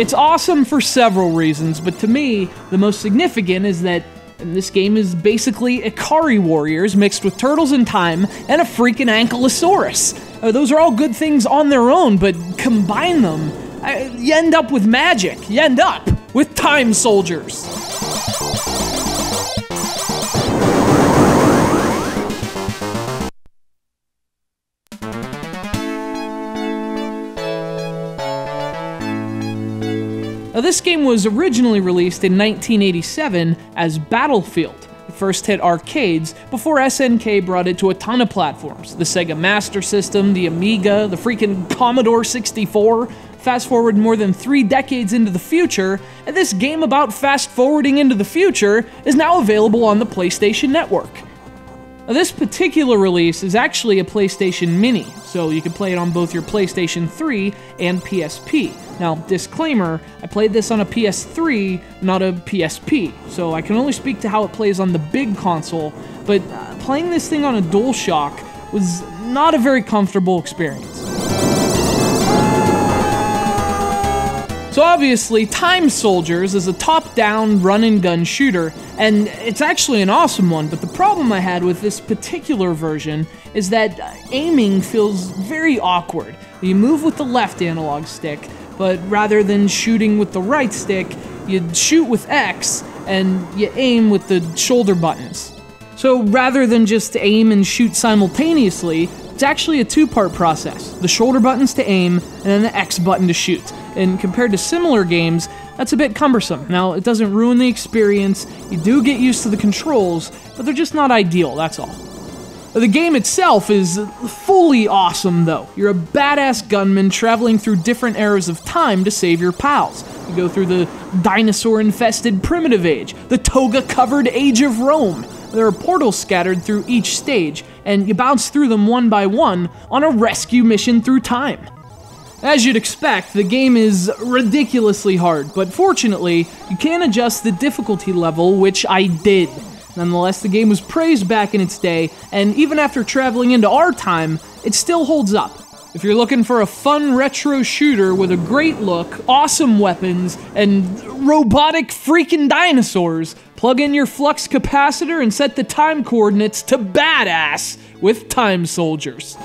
It's awesome for several reasons, but to me, the most significant is that this game is basically Ikari warriors mixed with turtles in time and a freaking ankylosaurus. Those are all good things on their own, but combine them, you end up with magic. You end up with time soldiers. Now, this game was originally released in 1987 as Battlefield. It first hit arcades before SNK brought it to a ton of platforms. The Sega Master System, the Amiga, the freaking Commodore 64. Fast forward more than 3 decades into the future, and this game about fast forwarding into the future is now available on the PlayStation Network. Now, this particular release is actually a PlayStation Mini, so you can play it on both your PlayStation 3 and PSP. Now, disclaimer, I played this on a PS3, not a PSP, so I can only speak to how it plays on the big console, but playing this thing on a DualShock was not a very comfortable experience. So obviously, Time Soldiers is a top-down run-and-gun shooter, and it's actually an awesome one, but the problem I had with this particular version is that aiming feels very awkward. You move with the left analog stick, but rather than shooting with the right stick, you shoot with X, and you aim with the shoulder buttons. So rather than just aim and shoot simultaneously, it's actually a 2-part process. The shoulder buttons to aim, and then the X button to shoot. And compared to similar games, that's a bit cumbersome. Now, it doesn't ruin the experience, you do get used to the controls, but they're just not ideal, that's all. The game itself is fully awesome, though. You're a badass gunman traveling through different eras of time to save your pals. You go through the dinosaur-infested Primitive Age, the toga-covered Age of Rome. There are portals scattered through each stage, and you bounce through them one by one on a rescue mission through time. As you'd expect, the game is ridiculously hard, but fortunately, you can adjust the difficulty level, which I did. Nonetheless, the game was praised back in its day, and even after traveling into our time, it still holds up. If you're looking for a fun retro shooter with a great look, awesome weapons, and robotic freaking dinosaurs, plug in your flux capacitor and set the time coordinates to badass with Time Soldiers.